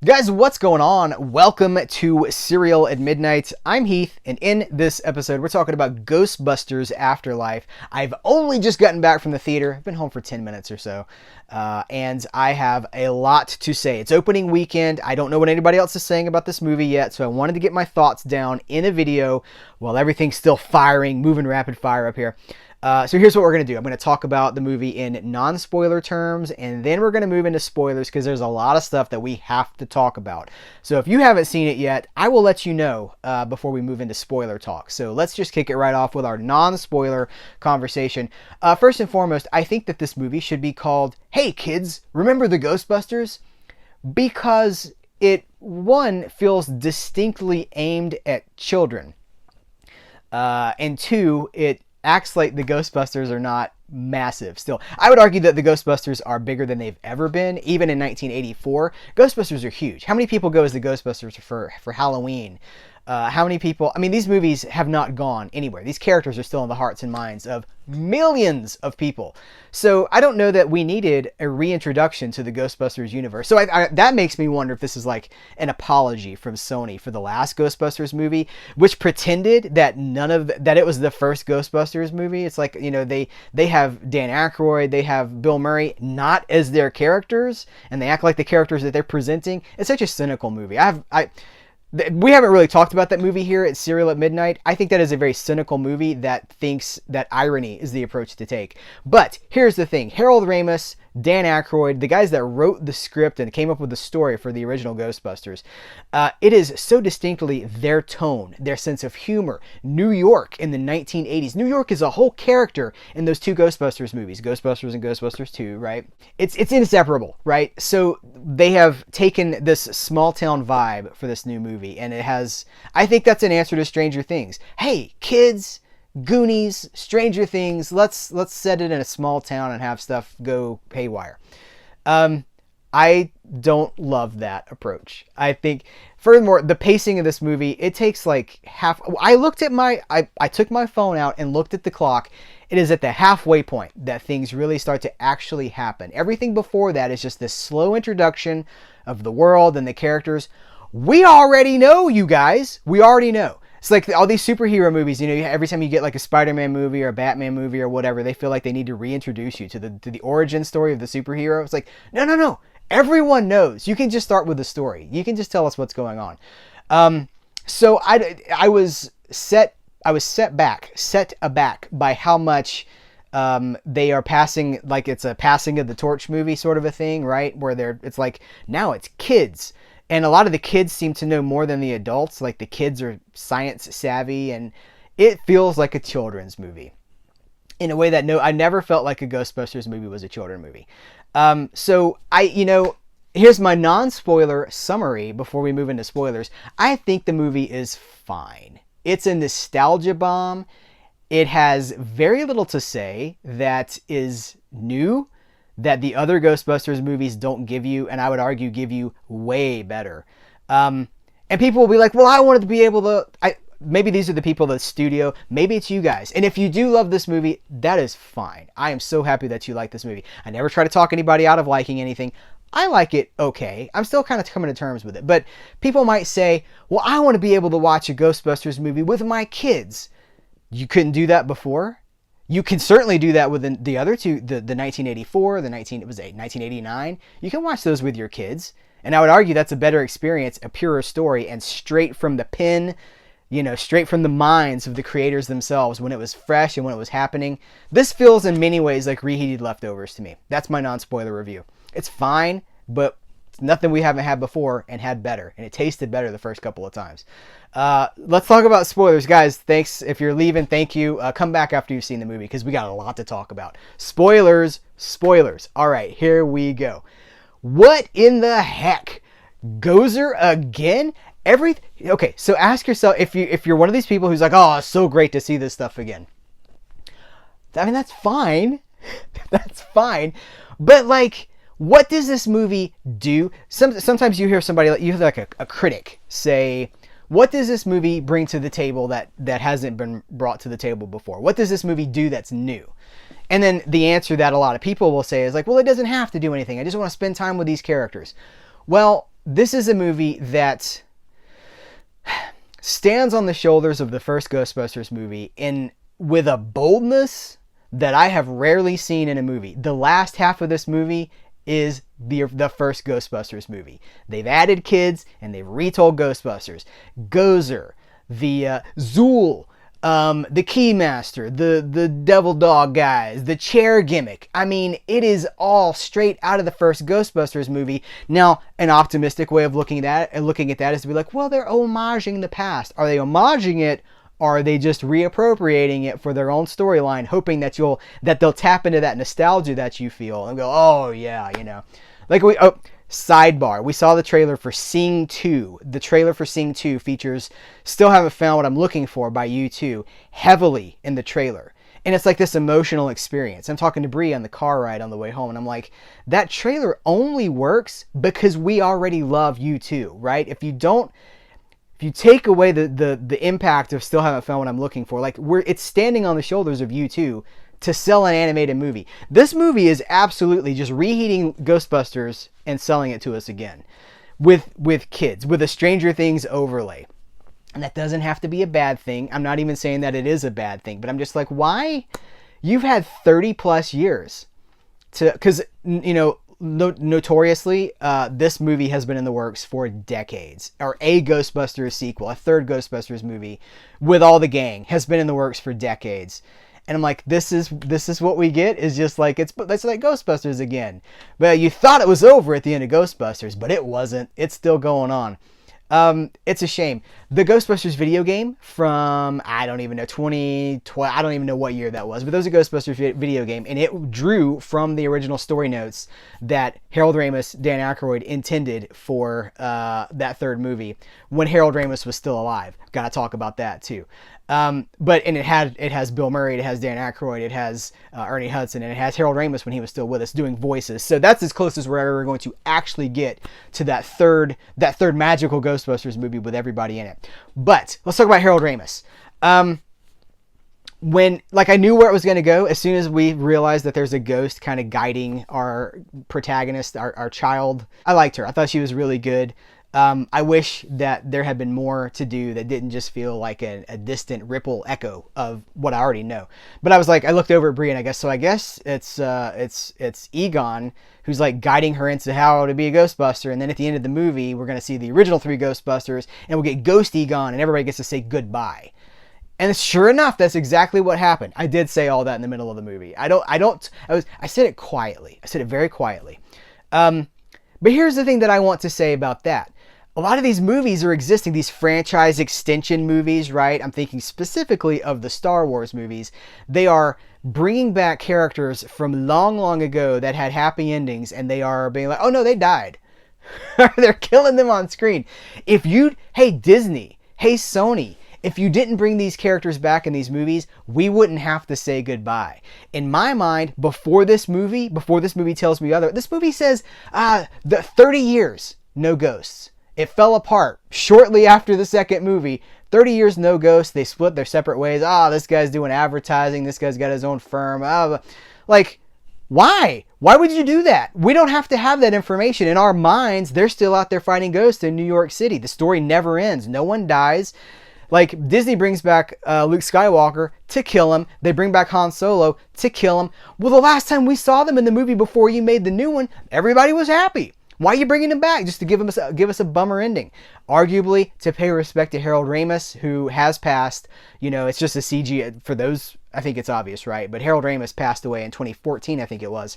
Guys, what's going on? Welcome to Serial at Midnight. I'm Heath, and in this episode, we're talking about Ghostbusters Afterlife. I've only just gotten back from the theater. I've been home for 10 minutes or so, and I have a lot to say. It's opening weekend. I don't know what anybody else is saying about this movie yet, so I wanted to get my thoughts down in a video while everything's still firing, moving rapid fire up here. So here's what we're going to do. I'm going to talk about the movie in non-spoiler terms, and then we're going to move into spoilers because there's a lot of stuff that we have to talk about. So if you haven't seen it yet, I will let you know before we move into spoiler talk. So let's just kick it right off with our non-spoiler conversation. First and foremost, I think that this movie should be called, Hey Kids, Remember the Ghostbusters? Because it, one, feels distinctly aimed at children. And two, it acts like the Ghostbusters are not massive still. I would argue that the Ghostbusters are bigger than they've ever been. Even in 1984, Ghostbusters are huge. How many people go as the Ghostbusters for Halloween? How many people? I mean, these movies have not gone anywhere. These characters are still in the hearts and minds of millions of people. So I don't know that we needed a reintroduction to the Ghostbusters universe. So that makes me wonder if this is like an apology from Sony for the last Ghostbusters movie, which pretended that that it was the first Ghostbusters movie. It's like, you know, they have Dan Aykroyd, they have Bill Murray not as their characters, and they act like the characters that they're presenting. It's such a cynical movie. We haven't really talked about that movie here at Serial at Midnight. I think that is a very cynical movie that thinks that irony is the approach to take. But here's the thing. Harold Ramis, Dan Aykroyd, the guys that wrote the script and came up with the story for the original Ghostbusters, it is so distinctly their tone, their sense of humor. New York in the 1980s. New York is a whole character in those two Ghostbusters movies, Ghostbusters and Ghostbusters 2, right? It's inseparable, right? So they have taken this small town vibe for this new movie, and it has, I think that's an answer to Stranger Things. Hey, kids, Goonies, Stranger Things, let's set it in a small town and have stuff go haywire. I don't love that approach. I think, furthermore, the pacing of this movie, it takes like half. I took my phone out and looked at the clock. It is at the halfway point that things really start to actually happen. Everything before that is just this slow introduction of the world and the characters. We already know, you guys. We already know. It's like all these superhero movies, you know, every time you get like a Spider-Man movie or a Batman movie or whatever, they feel like they need to reintroduce you to the origin story of the superhero. It's like, no. Everyone knows. You can just start with the story. You can just tell us what's going on. So I was set aback by how much they are passing, like it's a passing of the torch movie sort of a thing, right? Where it's like, now it's kids. And a lot of the kids seem to know more than the adults. Like the kids are science savvy, and it feels like a children's movie in a way that I never felt like a Ghostbusters movie was a children's movie. So here's my non-spoiler summary before we move into spoilers. I think the movie is fine. It's a nostalgia bomb. It has very little to say that is new, that the other Ghostbusters movies don't give you, and I would argue give you way better. And people will be like, well, I wanted to be able to... Maybe these are the people, the studio. Maybe it's you guys. And if you do love this movie, that is fine. I am so happy that you like this movie. I never try to talk anybody out of liking anything. I like it okay. I'm still kind of coming to terms with it. But people might say, well, I want to be able to watch a Ghostbusters movie with my kids. You couldn't do that before? You can certainly do that with the other two, the 1984, 1989. You can watch those with your kids. And I would argue that's a better experience, a purer story, and straight from the pen, you know, straight from the minds of the creators themselves when it was fresh and when it was happening. This feels in many ways like reheated leftovers to me. That's my non-spoiler review. It's fine, but it's nothing we haven't had before and had better. And it tasted better the first couple of times. Let's talk about spoilers. Guys, thanks. If you're leaving, thank you. Come back after you've seen the movie because we got a lot to talk about. Spoilers. All right, here we go. What in the heck? Gozer again? Okay, so ask yourself, if you're one of these people who's like, oh, it's so great to see this stuff again. I mean, that's fine. That's fine. But like, what does this movie do? Sometimes you hear somebody, you hear like a critic say, what does this movie bring to the table that hasn't been brought to the table before? What does this movie do that's new? And then the answer that a lot of people will say is like, well, it doesn't have to do anything. I just want to spend time with these characters. Well, this is a movie that stands on the shoulders of the first Ghostbusters movie in with a boldness that I have rarely seen in a movie. The last half of this movie is the first Ghostbusters movie. They've added kids and they've retold Ghostbusters. Gozer, the Zool, the Keymaster, the Devil Dog guys, the chair gimmick. I mean, it is all straight out of the first Ghostbusters movie. Now, an optimistic way of looking at that is to be like, well, they're homaging the past. Are they homaging it? Or are they just reappropriating it for their own storyline, hoping that they'll tap into that nostalgia that you feel and go, oh yeah, sidebar. We saw the trailer for Sing 2. The trailer for Sing 2 features Still Haven't Found What I'm Looking For by U2 heavily in the trailer. And it's like this emotional experience. I'm talking to Bree on the car ride on the way home, and I'm like, that trailer only works because we already love U2, right? If you take away the impact of Still Haven't Found What I'm Looking For, it's standing on the shoulders of U2 to sell an animated movie. This movie is absolutely just reheating Ghostbusters and selling it to us again with kids, with a Stranger Things overlay. And that doesn't have to be a bad thing. I'm not even saying that it is a bad thing, but I'm just like, why? You've had 30 plus years because, notoriously, this movie has been in the works for decades. Or a Ghostbusters sequel, a third Ghostbusters movie with all the gang has been in the works for decades. And I'm like, this is what we get, is just like, it's like Ghostbusters again. But you thought it was over at the end of Ghostbusters, but it wasn't. It's still going on. It's a shame. The Ghostbusters video game from, I don't even know, 2012, I don't even know what year that was, but there was a Ghostbusters video game, and it drew from the original story notes that Harold Ramis, Dan Aykroyd intended for that third movie when Harold Ramis was still alive. Gotta talk about that too. But it has Bill Murray, it has Dan Aykroyd, it has Ernie Hudson, and it has Harold Ramis when he was still with us doing voices. So that's as close as we're ever going to actually get to that third magical Ghostbusters movie with everybody in it. But let's talk about Harold Ramis. When I knew where it was going to go as soon as we realized that there's a ghost kind of guiding our protagonist, our child. I liked her. I thought she was really good. I wish that there had been more to do that didn't just feel like a distant ripple echo of what I already know. But I was like, I looked over at Brie and I guess it's Egon who's like guiding her into how to be a Ghostbuster. And then at the end of the movie, we're going to see the original 3 Ghostbusters and we'll get Ghost Egon and everybody gets to say goodbye. And sure enough, that's exactly what happened. I did say all that in the middle of the movie. I said it quietly. I said it very quietly. But here's the thing that I want to say about that. A lot of these movies are existing, these franchise extension movies, right? I'm thinking specifically of the Star Wars movies. They are bringing back characters from long, long ago that had happy endings, and they are being like, oh no, they died. They're killing them on screen. Hey Disney, hey Sony, if you didn't bring these characters back in these movies, we wouldn't have to say goodbye. In my mind, before this movie tells me this movie says, the 30 years, no ghosts. It fell apart shortly after the second movie. 30 years, no ghosts. They split their separate ways. This guy's doing advertising. This guy's got his own firm. Why? Why would you do that? We don't have to have that information. In our minds, they're still out there fighting ghosts in New York City. The story never ends. No one dies. Disney brings back Luke Skywalker to kill him. They bring back Han Solo to kill him. Well, the last time we saw them in the movie before you made the new one, everybody was happy. Why are you bringing him back? Just to give us a bummer ending. Arguably, to pay respect to Harold Ramis, who has passed. It's just a CG. For those, I think it's obvious, right? But Harold Ramis passed away in 2014, I think it was.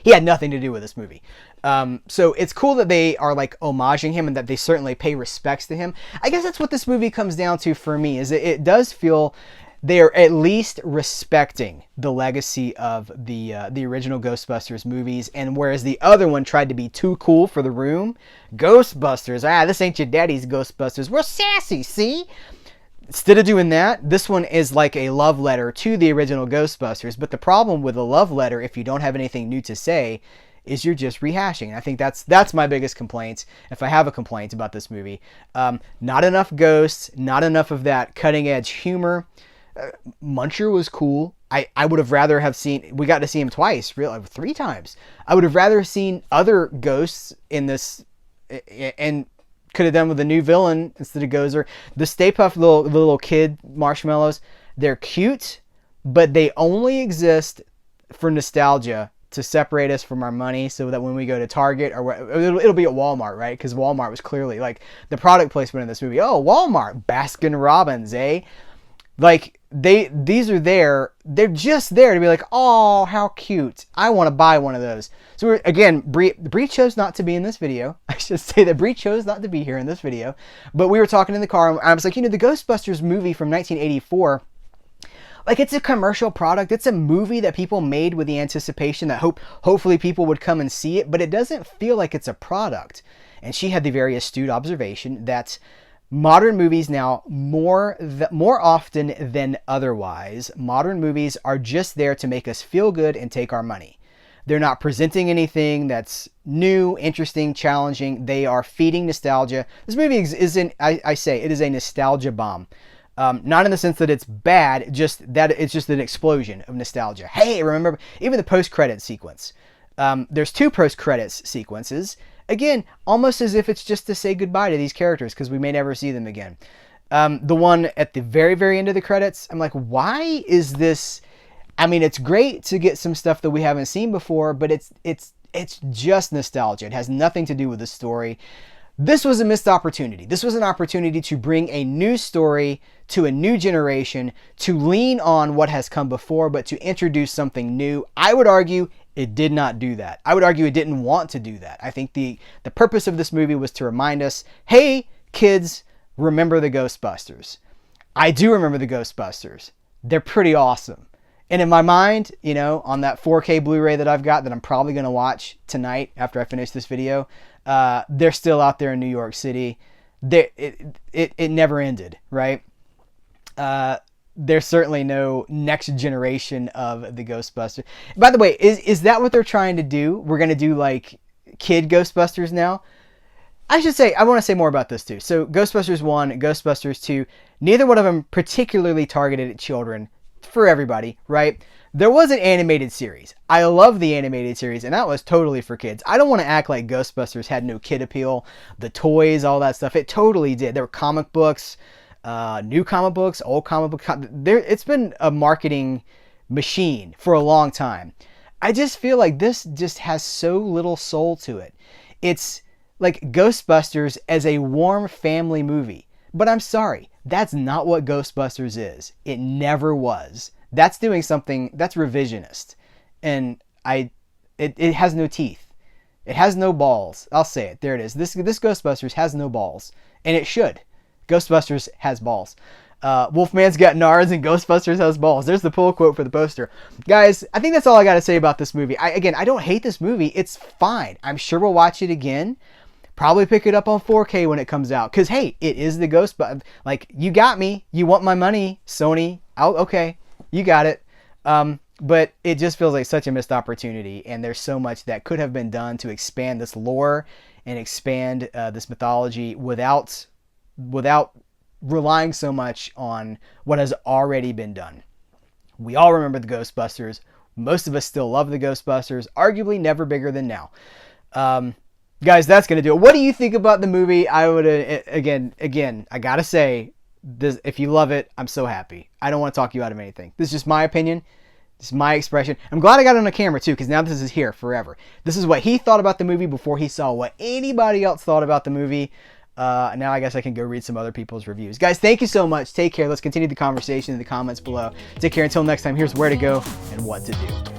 He had nothing to do with this movie. So it's cool that they are homaging him and that they certainly pay respects to him. I guess that's what this movie comes down to for me, is it does feel they are at least respecting the legacy of the original Ghostbusters movies. And whereas the other one tried to be too cool for the room, Ghostbusters, this ain't your daddy's Ghostbusters. We're sassy, see? Instead of doing that, this one is like a love letter to the original Ghostbusters. But the problem with a love letter, if you don't have anything new to say, is you're just rehashing. I think that's my biggest complaint, if I have a complaint about this movie. Not enough ghosts, not enough of that cutting edge humor. Muncher was cool. I would have rather have seen, we got to see him twice, 3 times. I would have rather seen other ghosts in this and could have done with a new villain instead of Gozer. The Stay Puft little kid marshmallows, they're cute, but they only exist for nostalgia, to separate us from our money, so that when we go to Target or it'll be at Walmart, right? Because Walmart was clearly like the product placement in this movie. Oh, Walmart, Baskin Robbins, eh? Like these are there. They're just there to be like, oh, how cute. I want to buy one of those. So again, Bree chose not to be in this video. I should say that Bree chose not to be here in this video. But we were talking in the car, and I was like, the Ghostbusters movie from 1984. Like, it's a commercial product. It's a movie that people made with the anticipation that hopefully people would come and see it, but it doesn't feel like it's a product. And she had the very astute observation that modern movies now, more often than otherwise, modern movies are just there to make us feel good and take our money. They're not presenting anything that's new, interesting, challenging. They are feeding nostalgia. This movie I say, it is a nostalgia bomb. Not in the sense that it's bad, just that it's just an explosion of nostalgia. Hey, remember, even the post-credits sequence. There's 2 post-credits sequences. Again, almost as if it's just to say goodbye to these characters, because we may never see them again. The one at the very, very end of the credits, I'm like, why is this? I mean, it's great to get some stuff that we haven't seen before, but it's just nostalgia. It has nothing to do with the story. This was a missed opportunity. This was an opportunity to bring a new story to a new generation, to lean on what has come before, but to introduce something new. I would argue it did not do that. I would argue it didn't want to do that. I think the purpose of this movie was to remind us, hey, kids, remember the Ghostbusters. I do remember the Ghostbusters. They're pretty awesome. And in my mind, on that 4K Blu-ray that I've got that I'm probably going to watch tonight after I finish this video, they're still out there in New York City. It never ended, right? There's certainly no next generation of the Ghostbusters. By the way, is that what they're trying to do? We're going to do like kid Ghostbusters now? I should say, I want to say more about this too. So Ghostbusters 1, Ghostbusters 2, neither one of them particularly targeted at children. For everybody, right? There was an animated series. I love the animated series, and that was totally for kids. I don't want to act like Ghostbusters had no kid appeal. The toys, all that stuff, it totally did. There were comic books, new comic books, old comic books. It's been a marketing machine for a long time. I just feel like this just has so little soul to it. It's like Ghostbusters as a warm family movie. But I'm sorry, that's not what Ghostbusters is. It never was. That's doing something, that's revisionist. And it has no teeth. It has no balls. I'll say it. There it is. This Ghostbusters has no balls. And it should. Ghostbusters has balls. Wolfman's got nards and Ghostbusters has balls. There's the pull quote for the poster. Guys, I think that's all I got to say about this movie. I don't hate this movie. It's fine. I'm sure we'll watch it again. Probably pick it up on 4K when it comes out. Because, hey, it is the Ghostbusters. Like, you got me. You want my money, Sony. Okay, you got it. But it just feels like such a missed opportunity. And there's so much that could have been done to expand this lore and expand this mythology without relying so much on what has already been done. We all remember the Ghostbusters. Most of us still love the Ghostbusters. Arguably never bigger than now. Guys, that's going to do it. What do you think about the movie? I would, again, I got to say, this, if you love it, I'm so happy. I don't want to talk you out of anything. This is just my opinion. This is my expression. I'm glad I got it on the camera, too, because now this is here forever. This is what he thought about the movie before he saw what anybody else thought about the movie. Now I guess I can go read some other people's reviews. Guys, thank you so much. Take care. Let's continue the conversation in the comments below. Take care. Until next time, here's where to go and what to do.